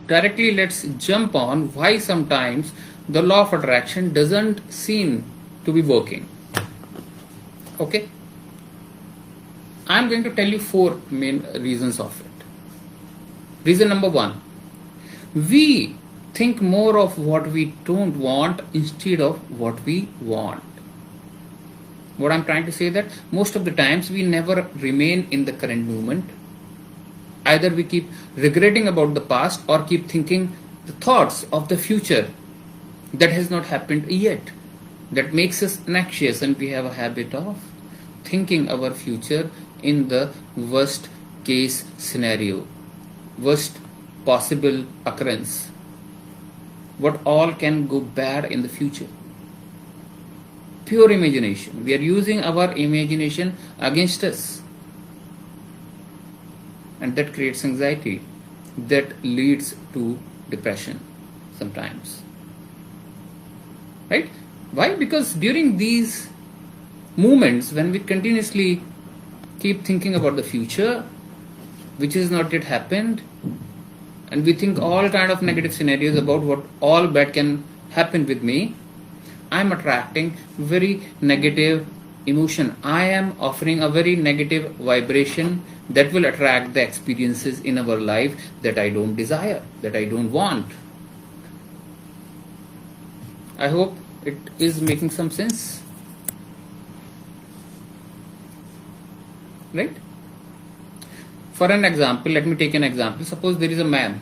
directly let's jump on why sometimes the law of attraction doesn't seem to be working. Okay? I'm going to tell you 4 main reasons of it. Reason number 1, we think more of what we don't want instead of what we want. What I'm trying to say that most of the times we never remain in the current moment. Either we keep regretting about the past or keep thinking the thoughts of the future that has not happened yet. That makes us anxious, and we have a habit of thinking our future in the worst case scenario, worst possible occurrence, what all can go bad in the future. Pure imagination. We are using our imagination against us, and that creates anxiety, that leads to depression sometimes. Right? Why? Because during these moments when we continuously keep thinking about the future which has not yet happened, and we think all kind of negative scenarios about what all bad can happen with me, I'm attracting very negative emotion. I am offering a very negative vibration that will attract the experiences in our life that I don't desire, that I don't want. I hope it is making some sense. Right? For an example, let me take an example. Suppose there is a man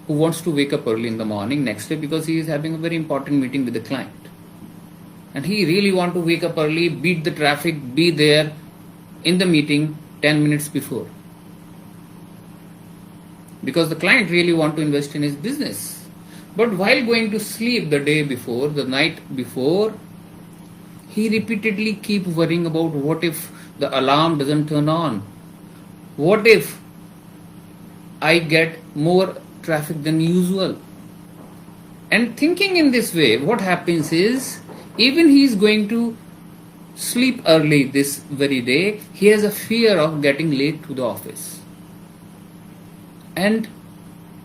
who wants to wake up early in the morning next day because he is having a very important meeting with the client. And he really wants to wake up early, beat the traffic, be there in the meeting 10 minutes before. Because the client really wants to invest in his business. But while going to sleep the day before, the night before, he repeatedly keep worrying about what if the alarm doesn't turn on? What if I get more traffic than usual? And thinking in this way, what happens is, even he is going to sleep early this very day, he has a fear of getting late to the office. And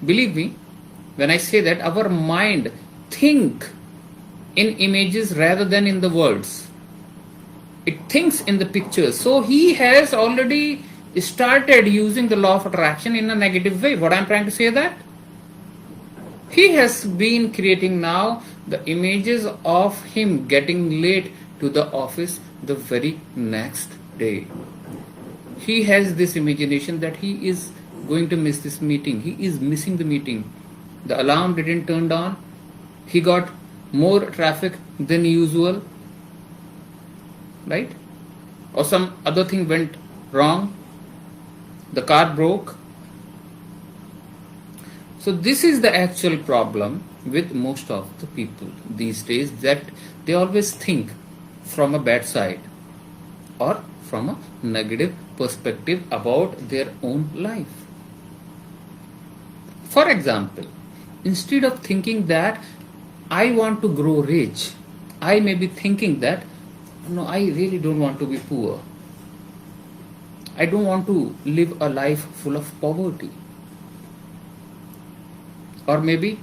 believe me, when I say that, our mind think in images rather than in the words. It thinks in the pictures. So he has already started using the law of attraction in a negative way. What I'm trying to say that he has been creating now the images of him getting late to the office the very next day. He has this imagination that he is going to miss this meeting. He is missing the meeting. The alarm didn't turn on. He got more traffic than usual. Right? Or some other thing went wrong. The car broke. So this is the actual problem with most of the people these days, that they always think from a bad side or from a negative perspective about their own life. For example, instead of thinking that I want to grow rich, I may be thinking that no, I really don't want to be poor. I don't want to live a life full of poverty. Or maybe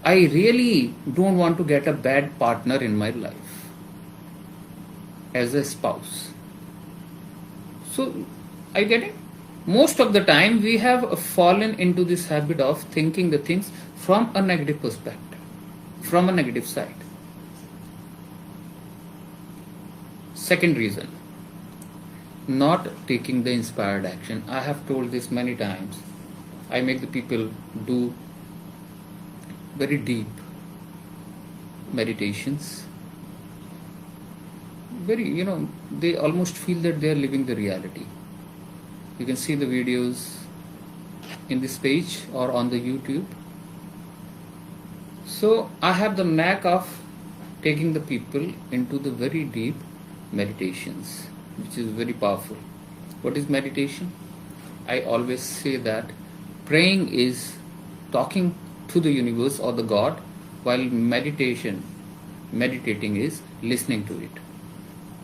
I really don't want to get a bad partner in my life as a spouse. So, I get it? Most of the time we have fallen into this habit of thinking the things from a negative perspective, from a negative side. Second reason, not taking the inspired action. I have told this many times. I make the people do very deep meditations. Very, they almost feel that they are living the reality. You can see the videos in this page or on the YouTube. So I have the knack of taking the people into the very deep meditations, which is very powerful. What is meditation? I always say that praying is talking to the universe or the God, while meditating is listening to it.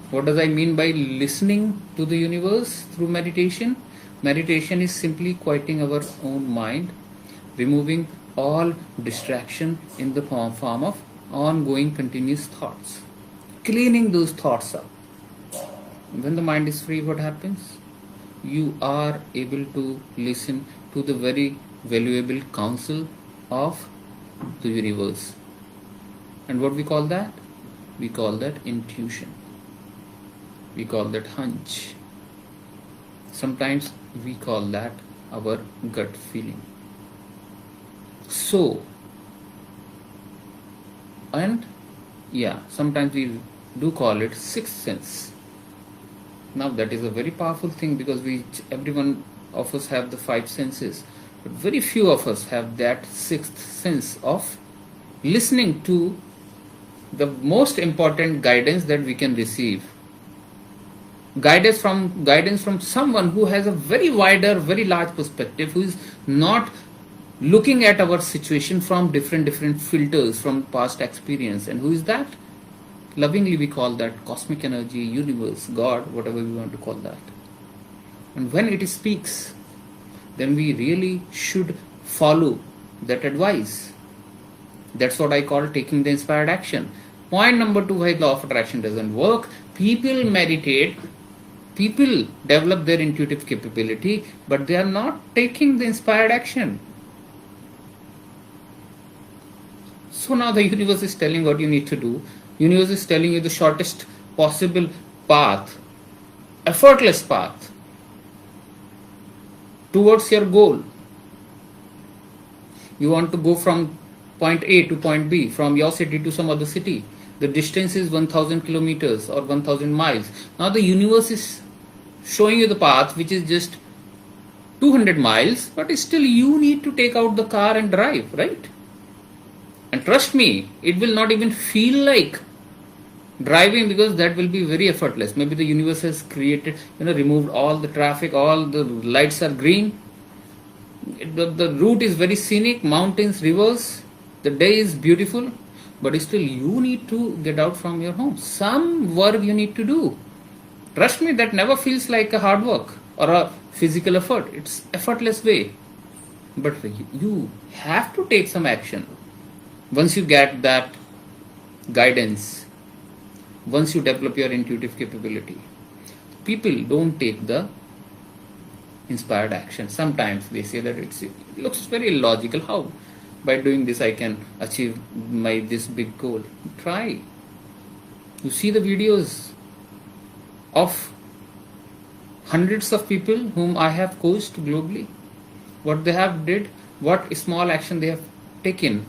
What does I mean by listening to the universe through meditation? Meditation is simply quieting our own mind, removing all distraction in the form of ongoing continuous thoughts, cleaning those thoughts up. When the mind is free, what happens? You are able to listen to the very valuable counsel of the universe. And what we call that? We call that intuition. We call that hunch. Sometimes we call that our gut feeling. So, and yeah, sometimes we do call it sixth sense. Now that is a very powerful thing because everyone of us have the five senses, but very few of us have that sixth sense of listening to the most important guidance that we can receive. Guidance from someone who has a very wider, very large perspective, who is not looking at our situation from different filters from past experience. And who is that? Lovingly we call that cosmic energy, universe, God, whatever we want to call that. And when it speaks, then we really should follow that advice. That's what I call taking the inspired action. Point number 2, why law of attraction doesn't work. People meditate, people develop their intuitive capability, but they are not taking the inspired action. So now the universe is telling what you need to do. Universe is telling you the shortest possible path, effortless path towards your goal. You want to go from point A to point B, from your city to some other city. The distance is 1000 kilometers or 1000 miles. Now the universe is showing you the path which is just 200 miles, but still you need to take out the car and drive, right? And trust me, it will not even feel like driving because that will be very effortless. Maybe the universe has created, removed all the traffic, all the lights are green. The route is very scenic, mountains, rivers. The day is beautiful, but still you need to get out from your home. Some work you need to do. Trust me, that never feels like a hard work or a physical effort. It's effortless way. But you have to take some action. Once you get that guidance, once you develop your intuitive capability, people don't take the inspired action. Sometimes they say that it looks very illogical. How? By doing this I can achieve this big goal. Try. You see the videos of hundreds of people whom I have coached globally. What they have did, what small action they have taken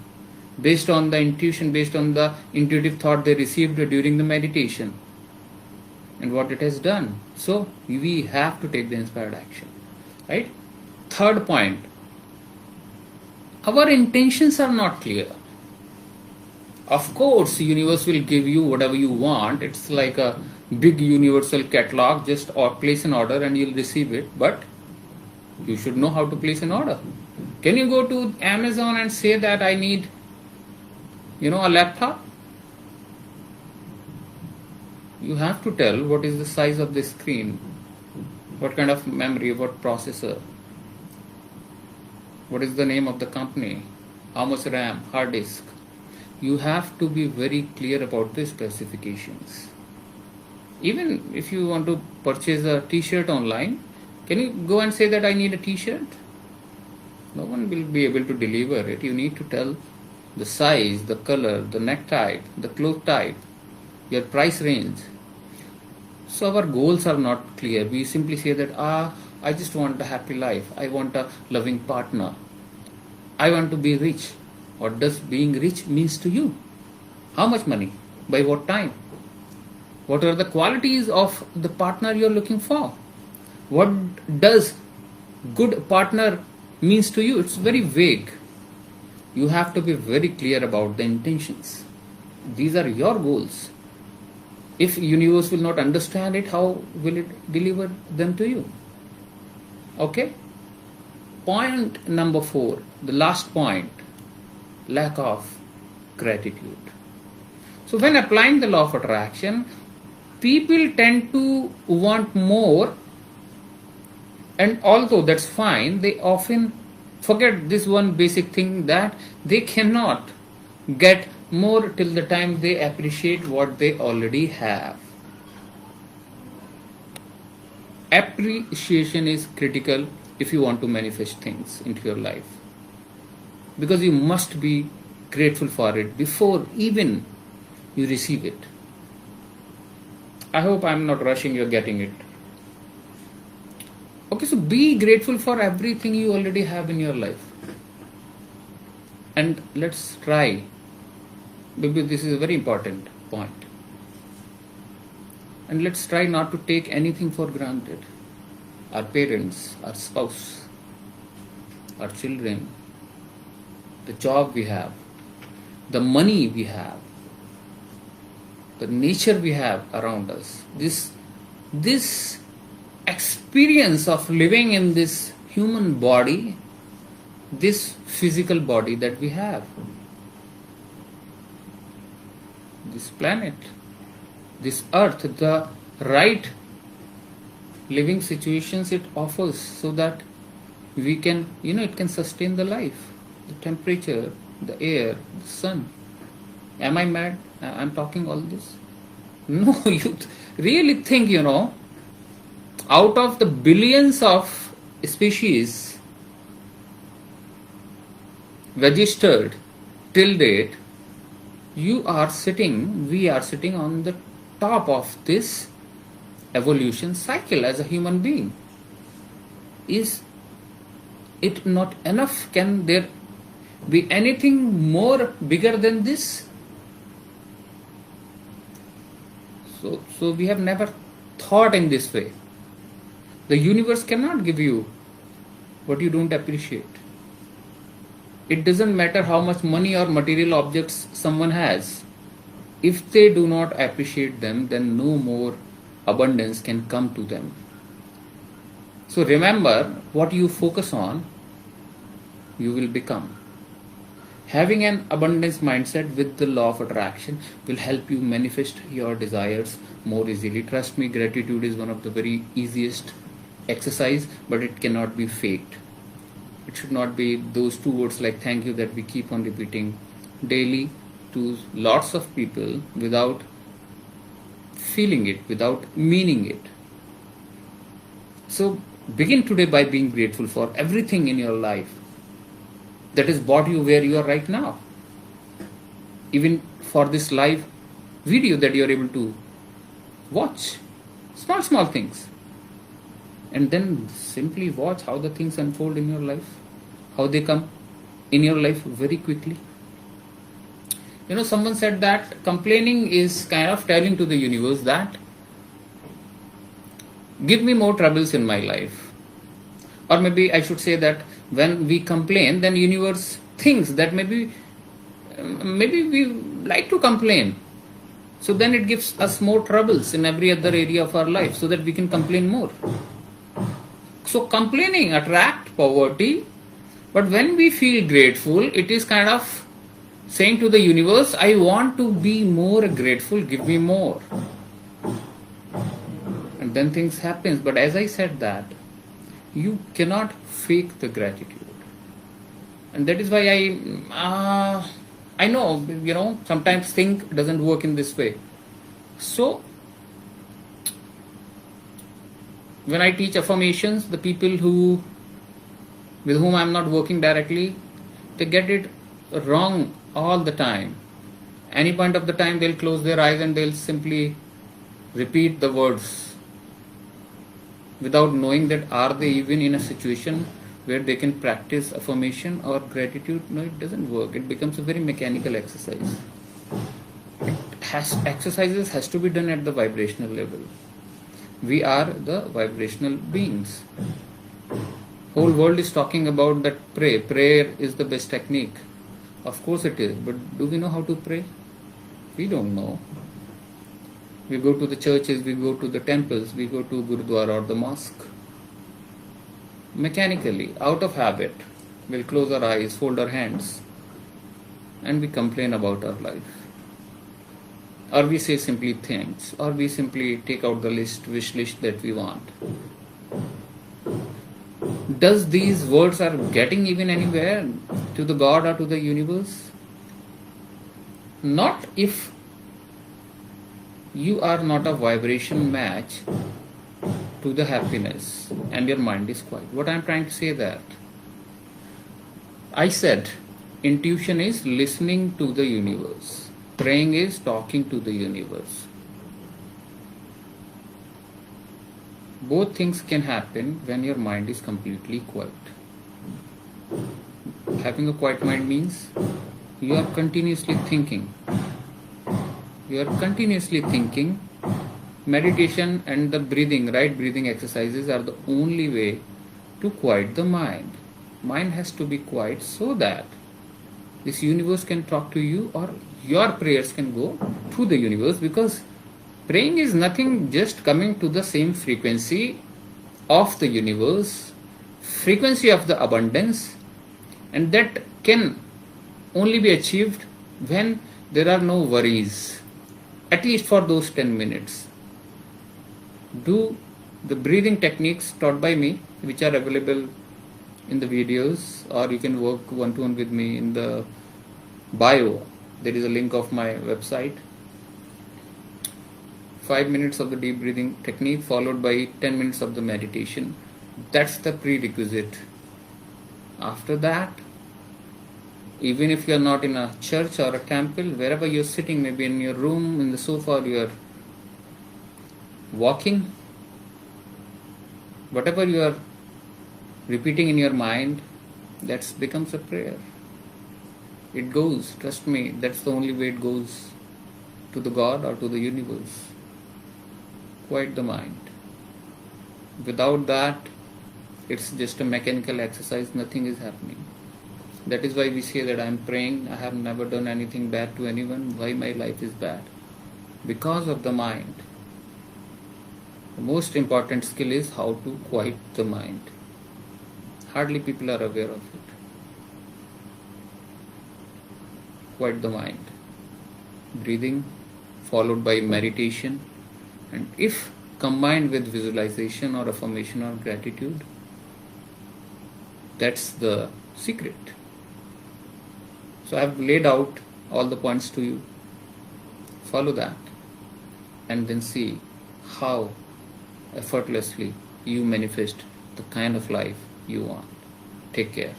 based on the intuition, based on the intuitive thought they received during the meditation, and what it has done. So we have to take the inspired action, right? Third point, our intentions are not clear. Of course, the universe will give you whatever you want. It's like a big universal catalog. Just place an order and you'll receive it. But you should know how to place an order. Can you go to Amazon and say that I need, a laptop? You have to tell what is the size of the screen, what kind of memory, what processor, what is the name of the company, how much RAM, hard disk. You have to be very clear about the specifications. Even if you want to purchase a t-shirt online, can you go and say that I need a t-shirt? No one will be able to deliver it. You need to tell the size, the color, the neck type, the cloth type, your price range. So our goals are not clear. We simply say that, I just want a happy life. I want a loving partner. I want to be rich. What does being rich means to you? How much money? By what time? What are the qualities of the partner you're looking for? What does good partner means to you? It's very vague. You have to be very clear about the intentions. These are your goals. If universe will not understand it, how will it deliver them to you? Okay? Point number 4, the last point, lack of gratitude. So when applying the law of attraction, people tend to want more, and although that's fine, they often Forget this one basic thing that they cannot get more till the time they appreciate what they already have. Appreciation is critical if you want to manifest things into your life, because you must be grateful for it before even you receive it. I hope I'm not rushing, you're getting it. Okay, so be grateful for everything you already have in your life. And let's try, because this is a very important point. And let's try not to take anything for granted. Our parents, our spouse, our children, the job we have, the money we have, the nature we have around us. This experience of living in this human body, this physical body that we have, this planet, this earth, the right living situations it offers so that we can, it can sustain the life, the temperature, the air, the sun. Am I mad? I'm talking all this? No, you really think, out of the billions of species registered till date, we are sitting on the top of this evolution cycle as a human being. Is it not enough? Can there be anything more bigger than this? So we have never thought in this way. The universe cannot give you what you don't appreciate. It doesn't matter how much money or material objects someone has. If they do not appreciate them, then no more abundance can come to them. So remember, what you focus on, you will become. Having an abundance mindset with the law of attraction will help you manifest your desires more easily. Trust me, gratitude is one of the very easiest exercise, but it cannot be faked. It should not be those two words like thank you that we keep on repeating daily to lots of people without feeling it, without meaning it. So begin today by being grateful for everything in your life that has brought you where you are right now. Even for this live video that you are able to watch. Small things. And then simply watch how the things unfold in your life. How they come in your life very quickly. Someone said that complaining is kind of telling to the universe that give me more troubles in my life. Or maybe I should say that when we complain, then universe thinks that maybe we like to complain. So then it gives us more troubles in every other area of our life so that we can complain more. So complaining attracts poverty, but when we feel grateful, it is kind of saying to the universe, I want to be more grateful, give me more. And then things happen. But as I said that, you cannot fake the gratitude. And that is why I know, sometimes think doesn't work in this way. So, when I teach affirmations, the people with whom I'm not working directly, they get it wrong all the time. Any point of the time, they'll close their eyes and they'll simply repeat the words without knowing that are they even in a situation where they can practice affirmation or gratitude. No, it doesn't work. It becomes a very mechanical exercise. Exercises has to be done at the vibrational level. We are the vibrational beings. Whole world is talking about that pray. Prayer is the best technique. Of course it is, but do we know how to pray? We don't know. We go to the churches, we go to the temples, we go to Gurudwara or the mosque. Mechanically, out of habit, we'll close our eyes, fold our hands, and we complain about our life. Or we say simply thanks, or we simply take out the wish list that we want. Does these words are getting even anywhere to the God or to the universe? Not if you are not a vibration match to the happiness and your mind is quiet. What I am trying to say that I said intuition is listening to the universe. Praying is talking to the universe. Both things can happen when your mind is completely quiet. Having a quiet mind means you are continuously thinking. You are continuously thinking. Meditation and the breathing, right breathing exercises are the only way to quiet the mind. Mind has to be quiet so that this universe can talk to you, or your prayers can go through the universe, because praying is nothing, just coming to the same frequency of the universe, frequency of the abundance, and that can only be achieved when there are no worries, at least for those 10 minutes. Do the breathing techniques taught by me, which are available in the videos, or you can work one-to-one with me in the bio. There is a link of my website. 5 minutes of the deep breathing technique followed by 10 minutes of the meditation. That's the prerequisite. After that, even if you are not in a church or a temple, wherever you're sitting, maybe in your room, in the sofa, or you're walking, whatever you are repeating in your mind, that becomes a prayer. It goes, trust me, that's the only way it goes to the God or to the universe. Quiet the mind. Without that, it's just a mechanical exercise, nothing is happening. That is why we say that I am praying, I have never done anything bad to anyone. Why my life is bad? Because of the mind. The most important skill is how to quiet the mind. Hardly people are aware of it. Quiet the mind. Breathing followed by meditation, and if combined with visualization or affirmation or gratitude, that's the secret. So I have laid out all the points to you. Follow that and then see how effortlessly you manifest the kind of life you want. Take care.